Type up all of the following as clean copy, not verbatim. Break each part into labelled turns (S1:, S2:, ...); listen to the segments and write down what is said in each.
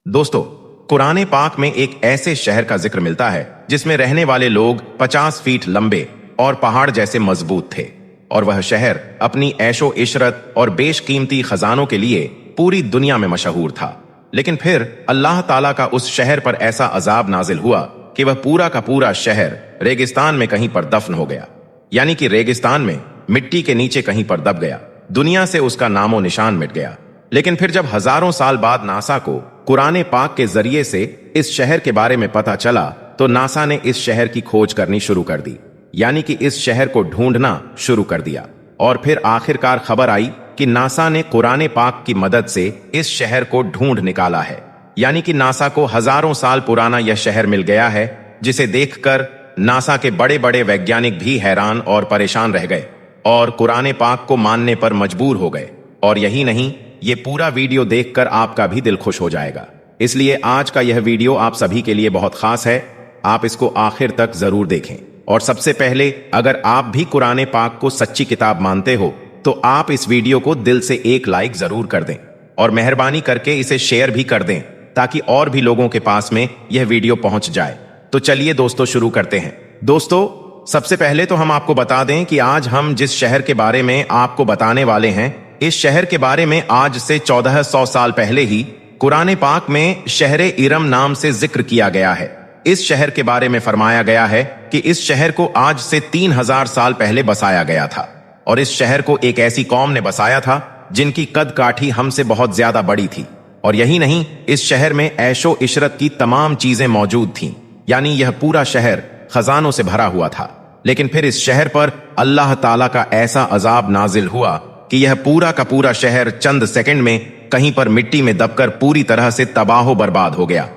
S1: दोस्तों, कुरान पाक में एक ऐसे शहर का जिक्र मिलता है जिसमें रहने वाले लोग 50 फीट लंबे और पहाड़ जैसे मजबूत थे, और वह शहर अपनी ऐशो इशरत और बेशकीमती खजानों के लिए पूरी दुनिया में मशहूर था। लेकिन फिर अल्लाह ताला का उस शहर पर ऐसा अजाब नाजिल हुआ कि वह पूरा का पूरा शहर रेगिस्तान में कहीं पर दफन हो गया, यानी कि रेगिस्तान में मिट्टी के नीचे कहीं पर दब गया। दुनिया से उसका नामो निशान मिट गया। लेकिन फिर जब हजारों साल बाद नासा को कुरान पाक के जरिए से इस शहर के बारे में पता चला, तो नासा ने इस शहर की खोज करनी शुरू कर दी, यानी कि इस शहर को ढूंढना शुरू कर दिया। और फिर आखिरकार खबर आई कि नासा ने कुरान पाक की मदद से इस शहर को ढूंढ निकाला है, यानी कि नासा को हजारों साल पुराना यह शहर मिल गया है, जिसे देखकर नासा के बड़े बड़े वैज्ञानिक भी हैरान और परेशान रह गए और कुरान पाक को मानने पर मजबूर हो गए। और यही नहीं, ये पूरा वीडियो देखकर आपका भी दिल खुश हो जाएगा। इसलिए आज का यह वीडियो आप सभी के लिए बहुत खास है। आप इसको आखिर तक जरूर देखें। और सबसे पहले, अगर आप भी कुरान पाक को सच्ची किताब मानते हो तो आप इस वीडियो को दिल से एक लाइक जरूर कर दें और मेहरबानी करके इसे शेयर भी कर दें, ताकि और भी लोगों के पास में यह वीडियो पहुंच जाए। तो चलिए दोस्तों, शुरू करते हैं। दोस्तों, सबसे पहले तो हम आपको बता दें कि आज हम जिस शहर के बारे में आपको बताने वाले हैं, इस शहर के बारे में आज से 1400 साल पहले ही कुरान पाक में शहर इरम नाम से जिक्र किया गया है। इस शहर के बारे में फरमाया गया है कि इस शहर को आज से 3000 साल पहले बसाया गया था, और इस शहर को एक ऐसी कौम ने बसाया था जिनकी कद काठी हमसे बहुत ज्यादा बड़ी थी। और यही नहीं, इस शहर में ऐशो इशरत की तमाम चीजें मौजूद थीं, यानी यह पूरा शहर खजानों से भरा हुआ था। लेकिन फिर इस शहर पर अल्लाह ताला का ऐसा अजाब नाजिल हुआ कि यह पूरा का पूरा शहर चंद सेकंड में कहीं पर मिट्टी में दबकर पूरी तरह से तबाह बर्बाद हो गया।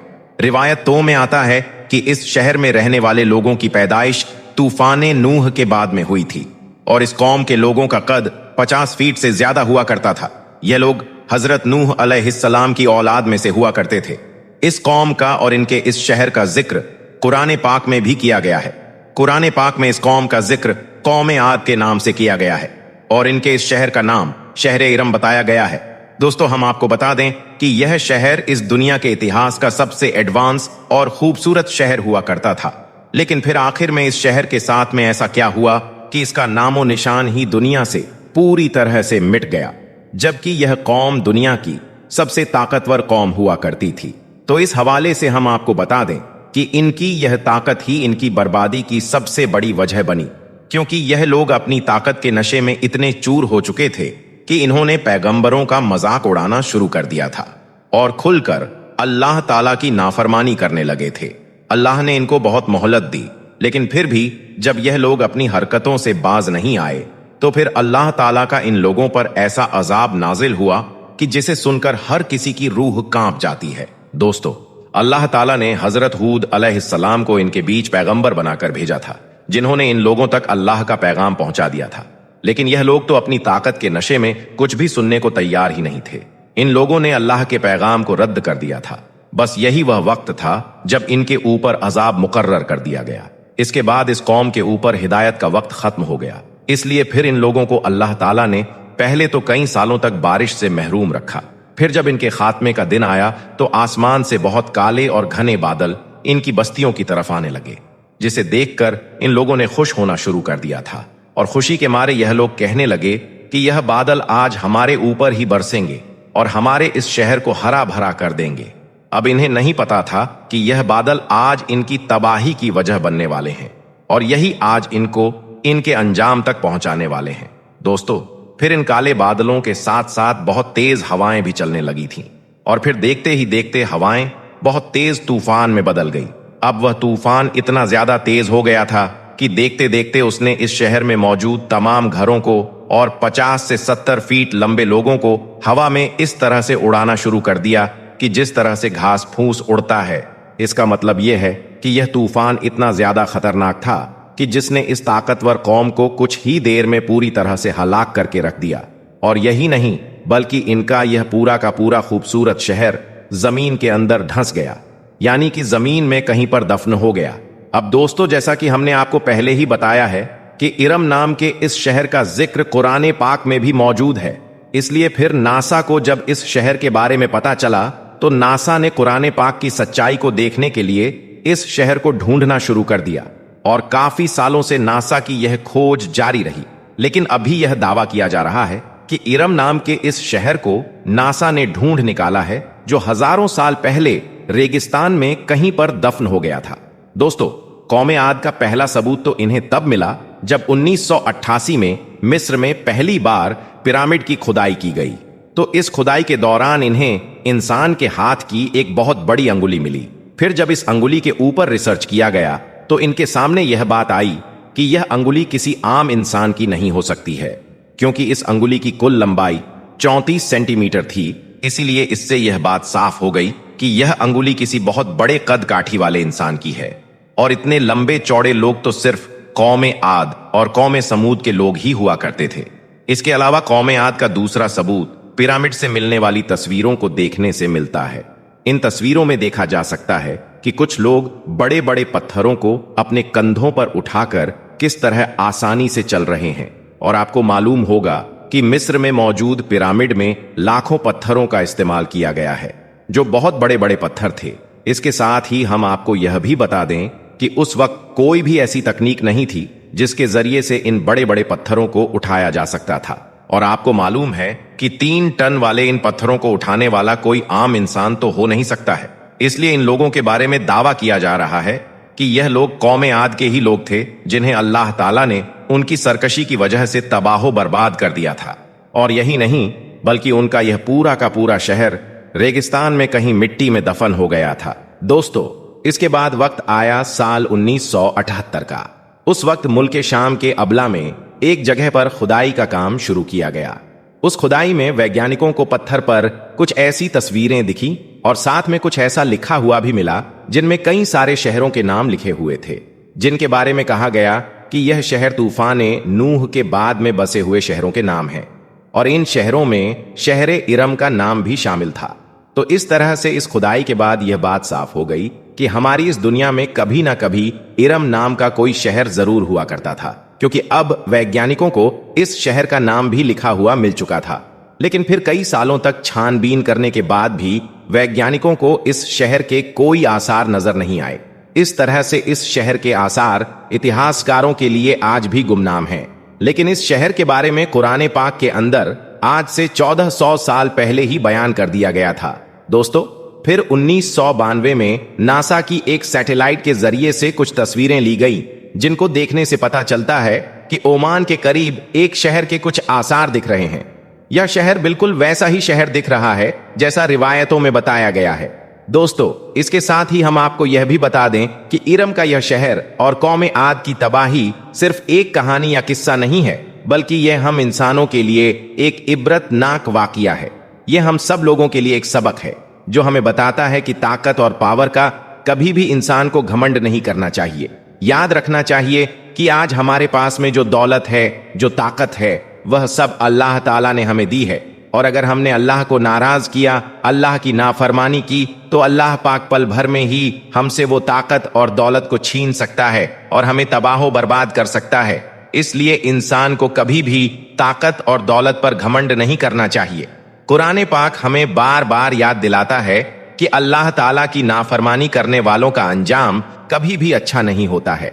S1: रिवायतों में आता है कि इस शहर में रहने वाले लोगों की पैदाइश तूफान नूह के बाद में हुई थी, और इस कौम के लोगों का कद 50 फीट से ज्यादा हुआ करता था। यह लोग हजरत नूह अलैहिस्सलाम की औलाद में से हुआ करते थे। इस कौम का और इनके इस शहर का जिक्र कुरान पाक में भी किया गया है। कुरान पाक में इस कौम का जिक्र कौम आद के नाम से किया गया है, और इनके इस शहर का नाम शहर इरम बताया गया है। दोस्तों, हम आपको बता दें कि यह शहर इस दुनिया के इतिहास का सबसे एडवांस और खूबसूरत शहर हुआ करता था। लेकिन फिर आखिर में इस शहर के साथ में ऐसा क्या हुआ कि इसका नामो निशान ही दुनिया से पूरी तरह से मिट गया, जबकि यह कौम दुनिया की सबसे ताकतवर कौम हुआ करती थी। तो इस हवाले से हम आपको बता दें कि इनकी यह ताकत ही इनकी बर्बादी की सबसे बड़ी वजह बनी, क्योंकि यह लोग अपनी ताकत के नशे में इतने चूर हो चुके थे कि इन्होंने पैगंबरों का मजाक उड़ाना शुरू कर दिया था और खुलकर अल्लाह ताला की नाफरमानी करने लगे थे। अल्लाह ने इनको बहुत मोहलत दी, लेकिन फिर भी जब यह लोग अपनी हरकतों से बाज नहीं आए, तो फिर अल्लाह ताला का इन लोगों पर ऐसा अजाब नाजिल हुआ कि जिसे सुनकर हर किसी की रूह कांप जाती है। दोस्तों, अल्लाह ताला ने हजरत हूद अलैहिस्सलाम को इनके बीच पैगंबर बनाकर भेजा था, जिन्होंने इन लोगों तक अल्लाह का पैगाम पहुंचा दिया था। लेकिन यह लोग तो अपनी ताकत के नशे में कुछ भी सुनने को तैयार ही नहीं थे। इन लोगों ने अल्लाह के पैगाम को रद्द कर दिया था। बस यही वह वक्त था जब इनके ऊपर अजाब मुकर्रर कर दिया गया। इसके बाद इस कौम के ऊपर हिदायत का वक्त खत्म हो गया। इसलिए फिर इन लोगों को अल्लाह ताला ने पहले तो कई सालों तक बारिश से महरूम रखा। फिर जब इनके खात्मे का दिन आया तो आसमान से बहुत काले और घने बादल इनकी बस्तियों की तरफ आने लगे, जिसे देखकर इन लोगों ने खुश होना शुरू कर दिया था। और खुशी के मारे यह लोग कहने लगे कि यह बादल आज हमारे ऊपर ही बरसेंगे और हमारे इस शहर को हरा भरा कर देंगे। अब इन्हें नहीं पता था कि यह बादल आज इनकी तबाही की वजह बनने वाले हैं, और यही आज इनको इनके अंजाम तक पहुंचाने वाले हैं। दोस्तों, फिर इन काले बादलों के साथ साथ बहुत तेज हवाएं भी चलने लगी थीं, और फिर देखते ही देखते हवाएं बहुत तेज तूफान में बदल गई। अब वह तूफान इतना ज्यादा तेज हो गया था कि देखते देखते उसने इस शहर में मौजूद तमाम घरों को और 50 से 70 फीट लंबे लोगों को हवा में इस तरह से उड़ाना शुरू कर दिया कि जिस तरह से घास फूस उड़ता है। इसका मतलब यह है कि यह तूफान इतना ज्यादा खतरनाक था कि जिसने इस ताकतवर कौम को कुछ ही देर में पूरी तरह से हलाक करके रख दिया। और यही नहीं, बल्कि इनका यह पूरा का पूरा खूबसूरत शहर जमीन के अंदर धंस गया, यानी कि जमीन में कहीं पर दफन हो गया। अब दोस्तों, जैसा कि हमने आपको पहले ही बताया है कि इरम नाम के इस शहर का जिक्र कुरान पाक में भी मौजूद है। इसलिए फिर नासा को जब इस शहर के बारे में पता चला तो नासा ने कुरान पाक की सच्चाई को देखने के लिए इस शहर को ढूंढना शुरू कर दिया और काफी सालों से नासा की यह खोज जारी रही। लेकिन अभी यह दावा किया जा रहा है कि इरम नाम के इस शहर को नासा ने ढूंढ निकाला है, जो हजारों साल पहले रेगिस्तान में कहीं पर दफन हो गया था। दोस्तों, कौमे आद का पहला सबूत तो इन्हें तब मिला जब 1988 में मिस्र में पहली बार पिरामिड की खुदाई की गई। तो इस खुदाई के दौरान इन्हें इंसान के हाथ की एक बहुत बड़ी अंगुली मिली। फिर जब इस अंगुली के ऊपर रिसर्च किया गया तो इनके सामने यह बात आई कि यह अंगुली किसी आम इंसान की नहीं हो सकती है, क्योंकि इस अंगुली की कुल लंबाई 34 सेंटीमीटर थी। इसीलिए इससे यह बात साफ हो गई कि यह अंगुली किसी बहुत बड़े कद काठी वाले इंसान की है। और इतने लंबे चौड़े लोग तो सिर्फ कौमे आद और कौमे समूद के लोग ही हुआ करते थे। इसके अलावा कौमे आद का दूसरा सबूत पिरामिड से मिलने वाली तस्वीरों को देखने से मिलता है। इन तस्वीरों में देखा जा सकता है कि कुछ लोग बड़े बड़े पत्थरों को अपने कंधों पर उठाकर किस तरह आसानी से चल रहे हैं। और आपको मालूम होगा कि मिस्र में मौजूद पिरामिड में लाखों पत्थरों का इस्तेमाल किया गया है, जो बहुत बड़े बड़े पत्थर थे। इसके साथ ही हम आपको यह भी बता दें कि उस वक्त कोई भी ऐसी तकनीक नहीं थी जिसके जरिए से इन बड़े बड़े पत्थरों को उठाया जा सकता था। और आपको मालूम है कि 3 टन वाले इन पत्थरों को उठाने वाला कोई आम इंसान तो हो नहीं सकता है। इसलिए इन लोगों के बारे में दावा किया जा रहा है कि यह लोग कौमे आद के ही लोग थे, जिन्हें अल्लाह ताला ने उनकी सरकशी की वजह से तबाहो बर्बाद कर दिया था। और यही नहीं, बल्कि उनका यह पूरा का पूरा शहर रेगिस्तान में कहीं मिट्टी में दफन हो गया था। दोस्तों, इसके बाद वक्त आया साल 1978 का। उस वक्त मुल्क शाम के अबला में एक जगह पर खुदाई का काम शुरू किया गया। उस खुदाई में वैज्ञानिकों को पत्थर पर कुछ ऐसी तस्वीरें दिखी और साथ में कुछ ऐसा लिखा हुआ भी मिला जिनमें कई सारे शहरों के नाम लिखे हुए थे, जिनके बारे में कहा गया कि यह शहर तूफान नूह के बाद में बसे हुए शहरों के नाम हैं। और इन शहरों में शहर इरम का नाम भी शामिल था। तो इस तरह से इस खुदाई के बाद यह बात साफ हो गई कि हमारी इस दुनिया में कभी ना कभी इरम नाम का कोई शहर जरूर हुआ करता था, क्योंकि अब वैज्ञानिकों को इस शहर का नाम भी लिखा हुआ मिल चुका था। लेकिन फिर कई सालों तक छानबीन करने के बाद भी वैज्ञानिकों को इस शहर के कोई आसार नजर नहीं आए। इस तरह से इस शहर के आसार इतिहासकारों के लिए आज भी गुमनाम हैं। लेकिन इस शहर के बारे में कुरान पाक के अंदर आज से 1400 साल पहले ही बयान कर दिया गया था। दोस्तों, फिर 1992 में नासा की एक सैटेलाइट के जरिए से कुछ तस्वीरें ली गई, जिनको देखने से पता चलता है कि ओमान के करीब एक शहर के कुछ आसार दिख रहे हैं। यह शहर बिल्कुल वैसा ही शहर दिख रहा है जैसा रिवायतों में बताया गया है। दोस्तों, इसके साथ ही हम आपको यह भी बता दें कि इरम का यह शहर और कौमे आद की तबाही सिर्फ एक कहानी या किस्सा नहीं है, बल्कि यह हम इंसानों के लिए एक इबरतनाक वाकया है। यह हम सब लोगों के लिए एक सबक है, जो हमें बताता है कि ताकत और पावर का कभी भी इंसान को घमंड नहीं करना चाहिए। याद रखना चाहिए कि आज हमारे पास में जो दौलत है, जो ताकत है, वह सब अल्लाह ताला ने हमें दी है। और अगर हमने अल्लाह को नाराज किया, अल्लाह की नाफरमानी की, तो अल्लाह पाक पल भर में ही हमसे वो ताकत और दौलत को छीन सकता है और हमें तबाह बर्बाद कर सकता है। इसलिए इंसान को कभी भी ताकत और दौलत पर घमंड नहीं करना चाहिए। कुरान पाक हमें बार बार याद दिलाता है कि अल्लाह ताला की नाफरमानी करने वालों का अंजाम कभी भी अच्छा नहीं होता है।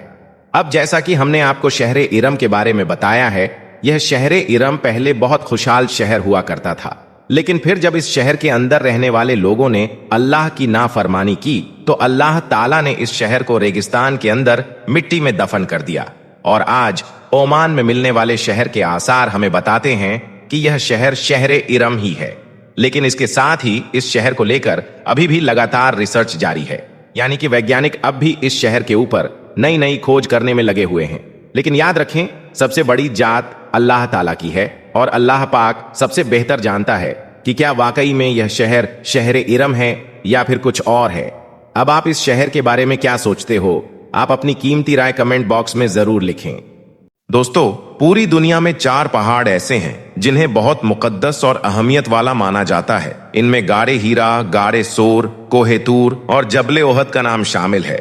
S1: अब जैसा कि हमने आपको शहर इरम के बारे में बताया है, यह शहर इरम पहले बहुत खुशहाल शहर हुआ करता था। लेकिन फिर जब इस शहर के अंदर रहने वाले लोगों ने अल्लाह की नाफरमानी की, तो अल्लाह ताला ने इस शहर को रेगिस्तान के अंदर मिट्टी में दफन कर दिया। और आज ओमान में मिलने वाले शहर के आसार हमें बताते हैं कि यह शहर शहर इरम ही है। लेकिन इसके साथ ही इस शहर को लेकर अभी भी लगातार रिसर्च जारी है, यानी कि वैज्ञानिक अब भी इस शहर के ऊपर नई नई खोज करने में लगे हुए हैं। लेकिन याद रखें, सबसे बड़ी जात अल्लाह ताला की है और अल्लाह पाक सबसे बेहतर जानता है कि क्या वाकई में यह शहर शहर इरम है या फिर कुछ और है। अब आप इस शहर के बारे में क्या सोचते हो? आप अपनी कीमती राय कमेंट बॉक्स में जरूर लिखें। दोस्तों, पूरी दुनिया में 4 पहाड़ ऐसे हैं जिन्हें बहुत मुकद्दस और अहमियत वाला माना जाता है। इनमें गारे हीरा, गारे सोर, कोहे तूर और जबले ओहद का नाम शामिल है।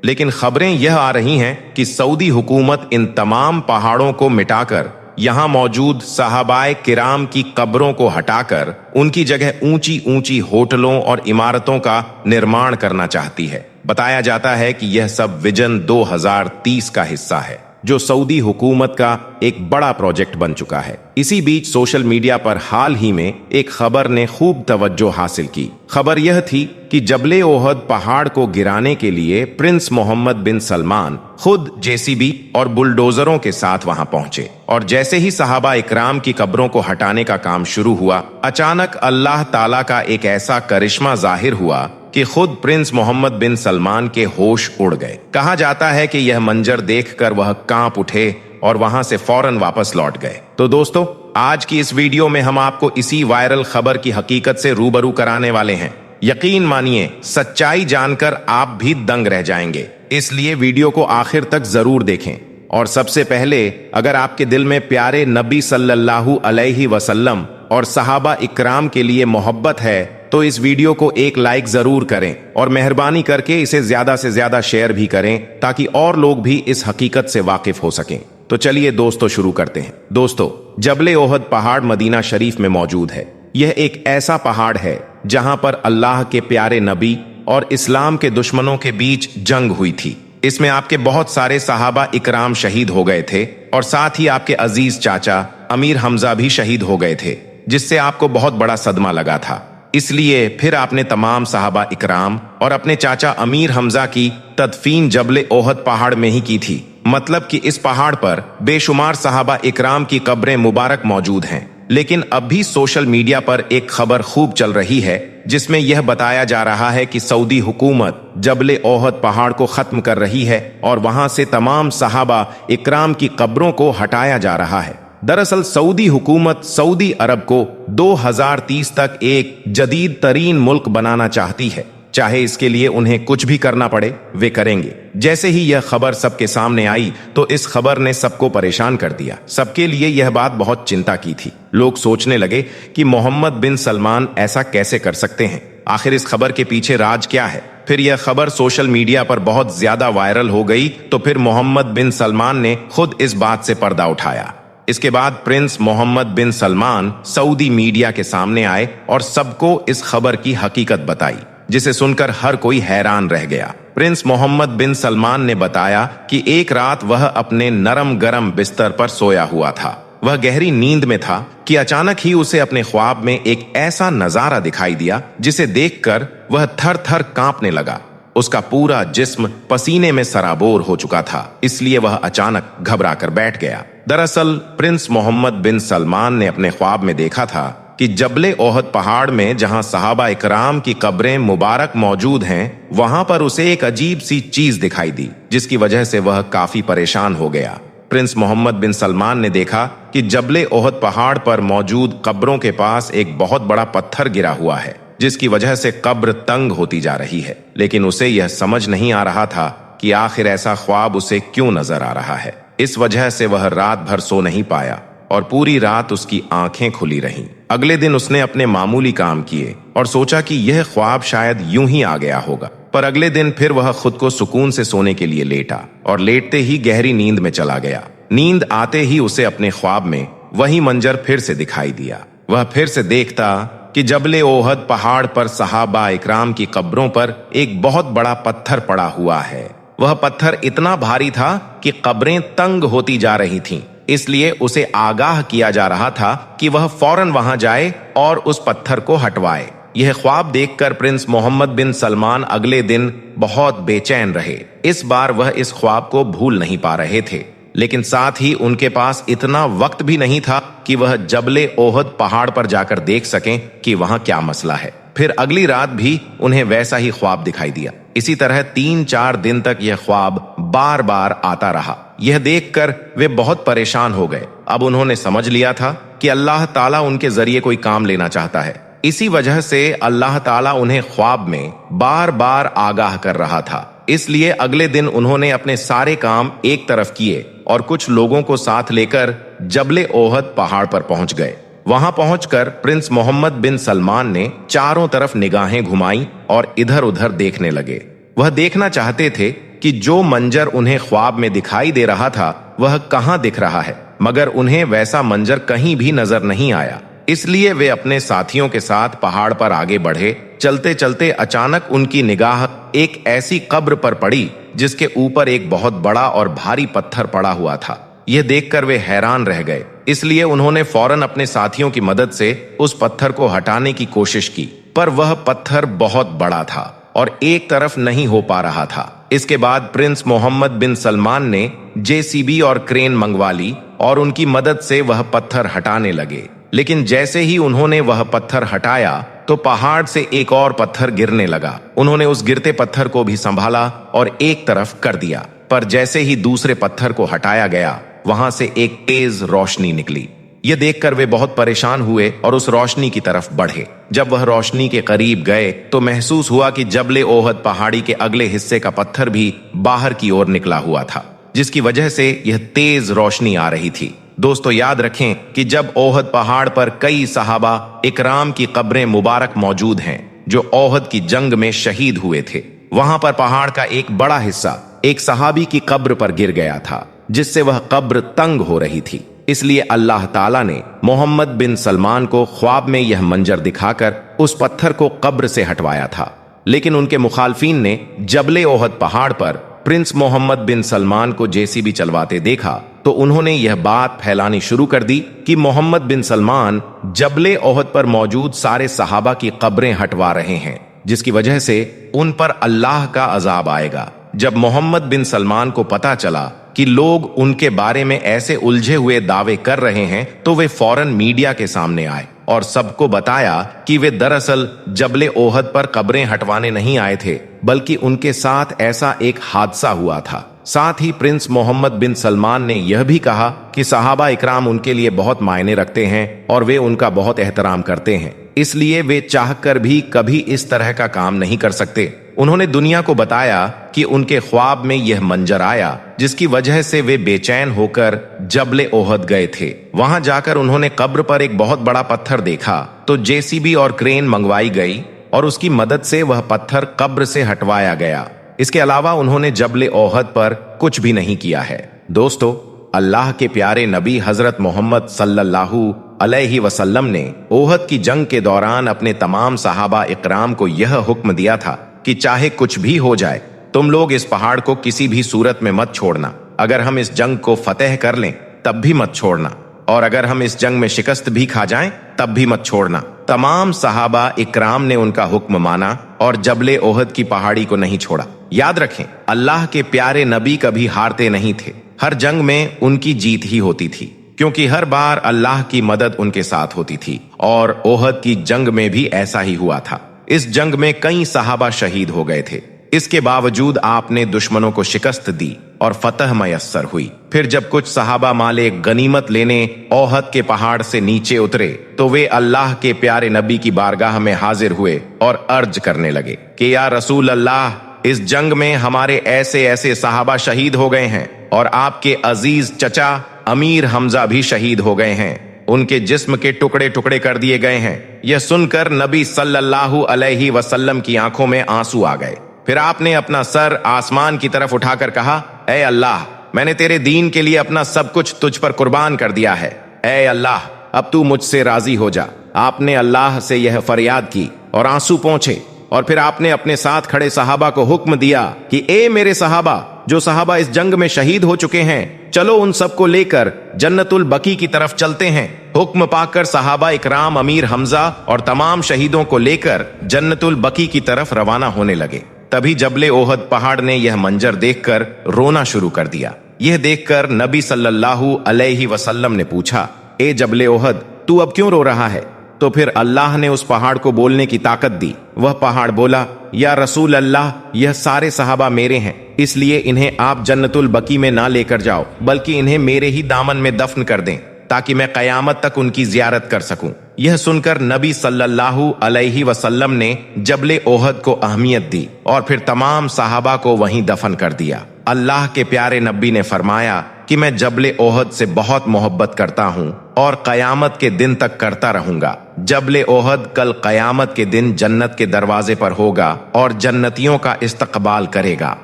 S1: लेकिन खबरें यह आ रही हैं कि सऊदी हुकूमत इन तमाम पहाड़ों को मिटाकर यहाँ मौजूद सहाबाए किराम की कब्रों को हटाकर उनकी जगह ऊंची ऊंची होटलों और इमारतों का निर्माण करना चाहती है। बताया जाता है कि यह सब विजन 2030 का हिस्सा है, जो सऊदी हुकूमत का एक बड़ा प्रोजेक्ट बन चुका है। इसी बीच सोशल मीडिया पर हाल ही में एक खबर ने खूब तवज्जो हासिल की। खबर यह थी कि जबले ओहद पहाड़ को गिराने के लिए प्रिंस मोहम्मद बिन सलमान खुद जेसीबी और बुलडोजरों के साथ वहां पहुंचे, और जैसे ही सहाबा इकराम की कब्रों को हटाने का काम शुरू हुआ, अचानक अल्लाह ताला का एक ऐसा करिश्मा जाहिर हुआ कि खुद प्रिंस मोहम्मद बिन सलमान के होश उड़ गए। कहा जाता है कि यह मंजर देखकर वह कांप उठे और वहां से फौरन वापस लौट गए। तो दोस्तों, आज की इस वीडियो में हम आपको इसी वायरल खबर की हकीकत से रूबरू कराने वाले हैं। यकीन मानिए, सच्चाई जानकर आप भी दंग रह जाएंगे, इसलिए वीडियो को आखिर तक जरूर देखें। और सबसे पहले, अगर आपके दिल में प्यारे नबी सल्लल्लाहु अलैहि वसल्लम और सहाबा इकराम के लिए मोहब्बत है तो इस वीडियो को एक लाइक जरूर करें और मेहरबानी करके इसे ज्यादा से ज्यादा शेयर भी करें, ताकि और लोग भी इस हकीकत से वाकिफ हो सकें। तो चलिए दोस्तों, शुरू करते हैं। दोस्तों, जबले ओहद पहाड़ मदीना शरीफ में मौजूद है। यह एक ऐसा पहाड़ है जहां पर अल्लाह के प्यारे नबी और इस्लाम के दुश्मनों के बीच जंग हुई थी। इसमें आपके बहुत सारे सहाबा इकराम शहीद हो गए थे, और साथ ही आपके अजीज चाचा अमीर हमजा भी शहीद हो गए थे, जिससे आपको बहुत बड़ा सदमा लगा था। इसलिए फिर आपने तमाम सहाबा इकराम और अपने चाचा अमीर हमजा की तदफीन जबले ओहद पहाड़ में ही की थी। मतलब कि इस पहाड़ पर बेशुमार सहाबा इकराम की कब्रें मुबारक मौजूद हैं। लेकिन अब भी सोशल मीडिया पर एक खबर खूब चल रही है, जिसमें यह बताया जा रहा है कि सऊदी हुकूमत जबले ओहद पहाड़ को खत्म कर रही है और वहां से तमाम सहाबा इकराम की कब्रों को हटाया जा रहा है। दरअसल सऊदी हुकूमत सऊदी अरब को 2030 तक एक जदीद तरीन मुल्क बनाना चाहती है। चाहे इसके लिए उन्हें कुछ भी करना पड़े, वे करेंगे। जैसे ही यह खबर सबके सामने आई तो इस खबर ने सबको परेशान कर दिया। सबके लिए यह बात बहुत चिंता की थी। लोग सोचने लगे कि मोहम्मद बिन सलमान ऐसा कैसे कर सकते हैं, आखिर इस खबर के पीछे राज क्या है। फिर यह खबर सोशल मीडिया पर बहुत ज्यादा वायरल हो गई, तो फिर मोहम्मद बिन सलमान ने खुद इस बात से पर्दा उठाया। इसके बाद प्रिंस मोहम्मद बिन सलमान सऊदी मीडिया के सामने आए और सबको इस खबर की हकीकत बताई, जिसे सुनकर हर कोई हैरान रह गया। प्रिंस मोहम्मद बिन सलमान ने बताया कि एक रात वह अपने नरम गरम बिस्तर पर सोया हुआ था। वह गहरी नींद में था कि अचानक ही उसे अपने ख्वाब में एक ऐसा नजारा दिखाई दिया, जिसे देखकर वह थर थर कांपने लगा। उसका पूरा जिस्म पसीने में सराबोर हो चुका था, इसलिए वह अचानक घबरा कर बैठ गया। दरअसल प्रिंस मोहम्मद बिन सलमान ने अपने ख्वाब में देखा था कि जबले ओहद पहाड़ में जहां सहाबा इकराम की कब्रें मुबारक मौजूद हैं, वहां पर उसे एक अजीब सी चीज दिखाई दी, जिसकी वजह से वह काफी परेशान हो गया। प्रिंस मोहम्मद बिन सलमान ने देखा कि जबले ओहद पहाड़ पर मौजूद कब्रों के पास एक बहुत बड़ा पत्थर गिरा हुआ है, जिसकी वजह से कब्र तंग होती जा रही है। लेकिन उसे यह समझ नहीं आ रहा था कि आखिर ऐसा ख्वाब उसे क्यों नजर आ रहा है। इस वजह से वह रात भर सो नहीं पाया और पूरी रात उसकी आंखें खुली रहीं। अगले दिन उसने अपने मामूली काम किए और सोचा कि यह ख्वाब शायद यूं ही आ गया होगा। पर अगले दिन फिर वह खुद को सुकून से सोने के लिए लेटा और लेटते ही गहरी नींद में चला गया। नींद आते ही उसे अपने ख्वाब में वही मंजर फिर से दिखाई दिया। वह फिर से देखता कि जबले ओहद पहाड़ पर सहाबा इकराम की कब्रों पर एक बहुत बड़ा पत्थर पड़ा हुआ है। वह पत्थर इतना भारी था कि कब्रें तंग होती जा रही थीं। इसलिए उसे आगाह किया जा रहा था कि वह फौरन वहां जाए और उस पत्थर को हटवाए। यह ख्वाब देखकर प्रिंस मोहम्मद बिन सलमान अगले दिन बहुत बेचैन रहे। इस बार वह इस ख्वाब को भूल नहीं पा रहे थे, लेकिन साथ ही उनके पास इतना वक्त भी नहीं था कि वह जबले ओहद पहाड़ पर जाकर देख सकें कि वहां क्या मसला है। फिर अगली रात भी उन्हें वैसा ही ख्वाब दिखाई दिया। इसी तरह 3-4 दिन तक यह ख्वाब बार बार आता रहा। यह देखकर वे बहुत परेशान हो गए। अब उन्होंने समझ लिया था कि अल्लाह ताला उनके जरिए कोई काम लेना चाहता है। इसी वजह से अल्लाह ताला उन्हें ख्वाब में बार बार आगाह कर रहा था। इसलिए अगले दिन उन्होंने अपने सारे काम एक तरफ किए और कुछ लोगों को साथ लेकर जबले ओहद पहाड़ पर पहुंच गए। वहां पहुंचकर प्रिंस मोहम्मद बिन सलमान ने चारों तरफ निगाहें घुमाई और इधर उधर देखने लगे। वह देखना चाहते थे कि जो मंजर उन्हें ख्वाब में दिखाई दे रहा था वह कहां दिख रहा है। मगर उन्हें वैसा मंजर कहीं भी नजर नहीं आया। इसलिए वे अपने साथियों के साथ पहाड़ पर आगे बढ़े। चलते चलते अचानक उनकी निगाह एक ऐसी कब्र पर पड़ी जिसके ऊपर एक बहुत बड़ा और भारी पत्थर पड़ा हुआ था। यह देखकर वे हैरान रह गए, इसलिए उन्होंने फौरन अपने साथियों की मदद से उस पत्थर को हटाने की कोशिश की, पर वह पत्थर बहुत बड़ा था और एक तरफ नहीं हो पा रहा था। इसके बाद प्रिंस मोहम्मद बिन सलमान ने जेसीबी और क्रेन मंगवा ली और उनकी मदद से वह पत्थर हटाने लगे। लेकिन जैसे ही उन्होंने वह पत्थर हटाया तो पहाड़ से एक और पत्थर गिरने लगा। उन्होंने उस गिरते पत्थर को भी संभाला और एक तरफ कर दिया, पर जैसे ही दूसरे पत्थर को हटाया गया वहां से एक तेज रोशनी निकली। यह देखकर वे बहुत परेशान हुए और उस रोशनी की तरफ बढ़े। जब वह रोशनी के करीब गए तो महसूस हुआ कि जबले ओहद पहाड़ी के अगले हिस्से का पत्थर भी बाहर की ओर निकला हुआ था, जिसकी वजह से यह तेज रोशनी आ रही थी। दोस्तों, याद रखें कि जब ओहद पहाड़ पर कई सहाबा इकराम की कब्रें मुबारक मौजूद हैं जो ओहद की जंग में शहीद हुए थे। वहां पर पहाड़ का एक बड़ा हिस्सा एक सहाबी की कब्र पर गिर गया था, जिससे वह कब्र तंग हो रही थी। इसलिए अल्लाह ताला ने मोहम्मद बिन सलमान को ख्वाब में यह मंजर दिखाकर उस पत्थर को कब्र से हटवाया था। लेकिन उनके मुखालफीन ने जबले ओहद पहाड़ पर प्रिंस मोहम्मद बिन सलमान को जेसीबी चलवाते देखा तो उन्होंने यह बात फैलानी शुरू कर दी कि मोहम्मद बिन सलमान जबले ओहद पर मौजूद सारे सहाबा की कब्रें हटवा रहे हैं, जिसकी वजह से उन पर अल्लाह का अजाब आएगा। जब मोहम्मद बिन सलमान को पता चला कि लोग उनके बारे में ऐसे उलझे हुए दावे कर रहे हैं तो वे फौरन मीडिया के सामने आए और सबको बताया कि वे दरअसल जबले ओहद पर कब्रें हटवाने नहीं आए थे, बल्कि उनके साथ ऐसा एक हादसा हुआ था। साथ ही प्रिंस मोहम्मद बिन सलमान ने यह भी कहा कि सहाबा इकराम उनके लिए बहुत मायने रखते हैं और वे उनका बहुत एहतराम करते हैं, इसलिए वे चाहकर भी कभी इस तरह का काम नहीं कर सकते। उन्होंने दुनिया को बताया कि उनके ख्वाब में यह मंजर आया, जिसकी वजह से वे बेचैन होकर जबले ओहद गए थे। वहां जाकर उन्होंने कब्र पर एक बहुत बड़ा पत्थर देखा तो जेसीबी और क्रेन मंगवाई गई और उसकी मदद से वह पत्थर कब्र से हटवाया गया। इसके अलावा उन्होंने जबले ओहद पर कुछ भी नहीं किया है। दोस्तों, अल्लाह के प्यारे नबी हजरत मोहम्मद सल्लल्लाहु अलैहि वसल्लम ने ओहद की जंग के दौरान अपने तमाम सहाबा इकराम को यह हुक्म दिया था कि चाहे कुछ भी हो जाए, तुम लोग इस पहाड़ को किसी भी सूरत में मत छोड़ना। अगर हम इस जंग को फतेह कर लें तब भी मत छोड़ना, और अगर हम इस जंग में शिकस्त भी खा जाएं तब भी मत छोड़ना। तमाम सहाबा इकराम ने उनका हुक्म माना और जबले ओहद की पहाड़ी को नहीं छोड़ा। याद रखें, अल्लाह के प्यारे नबी कभी हारते नहीं थे। हर जंग में उनकी जीत ही होती थी, क्योंकि हर बार अल्लाह की मदद उनके साथ होती थी। और ओहद की जंग में भी ऐसा ही हुआ था। इस जंग में कई सहाबा शहीद हो गए थे। इसके बावजूद आपने दुश्मनों को शिकस्त दी और फतह मयस्सर हुई। फिर जब कुछ सहाबा माले गनीमत लेने ओहद के पहाड़ से नीचे उतरे तो वे अल्लाह के प्यारे नबी की बारगाह में हाजिर हुए और अर्ज करने लगे कि या रसूल अल्लाह, इस जंग में हमारे ऐसे ऐसे सहाबा शहीद हो गए हैं और आपके अजीज चचा अमीर हमजा भी शहीद हो गए हैं। उनके जिस्म के टुकड़े टुकड़े कर दिए गए हैं। यह सुनकर नबी सल्लल्लाहु अलैहि वसल्लम की आंखों में आंसू आ गए। फिर आपने अपना सर आसमान की तरफ उठाकर कहा, ऐ अल्लाह, मैंने तेरे दीन के लिए अपना सब कुछ तुझ पर कुर्बान कर दिया है। ऐ अल्लाह, अब तू मुझसे राजी हो जा। आपने अल्लाह से यह फरियाद की और आंसू पोंछे, और फिर आपने अपने साथ खड़े सहाबा को हुक्म दिया कि ए मेरे सहाबा, जो सहाबा इस जंग में शहीद हो चुके हैं, चलो उन सबको लेकर जन्नतुल बकी की तरफ चलते हैं। हुक्म पाकर सहाबा इकराम अमीर हमजा और तमाम शहीदों को लेकर जन्नतुल बकी की तरफ रवाना होने लगे। तभी जबले ओहद पहाड़ ने यह मंजर देखकर रोना शुरू कर दिया। यह देखकर नबी सल्लल्लाहु अलैहि वसल्लम ने पूछा, ए जबले ओहद, तू अब क्यों रो रहा है? तो फिर अल्लाह ने उस पहाड़ को बोलने की ताकत दी। वह पहाड़ बोला, या रसूल अल्लाह, यह सारे सहाबा मेरे हैं, इसलिए इन्हें आप जन्नतुल बकी में ना लेकर जाओ, बल्कि इन्हें मेरे ही दामन में दफन कर दें, ताकि मैं कयामत तक उनकी जियारत कर सकूं। यह सुनकर नबी सल्लल्लाहु अलैहि वसल्लम ने जबले ओहद को अहमियत दी और फिर तमाम सहाबा को वहीं दफन कर दिया। अल्लाह के प्यारे नबी ने फरमाया कि मैं जबले ओहद से बहुत मोहब्बत करता हूं और कयामत के दिन तक करता रहूंगा। जबले ओहद कल कयामत के दिन जन्नत के दरवाजे पर होगा और जन्नतियों का इस्तकबाल करेगा।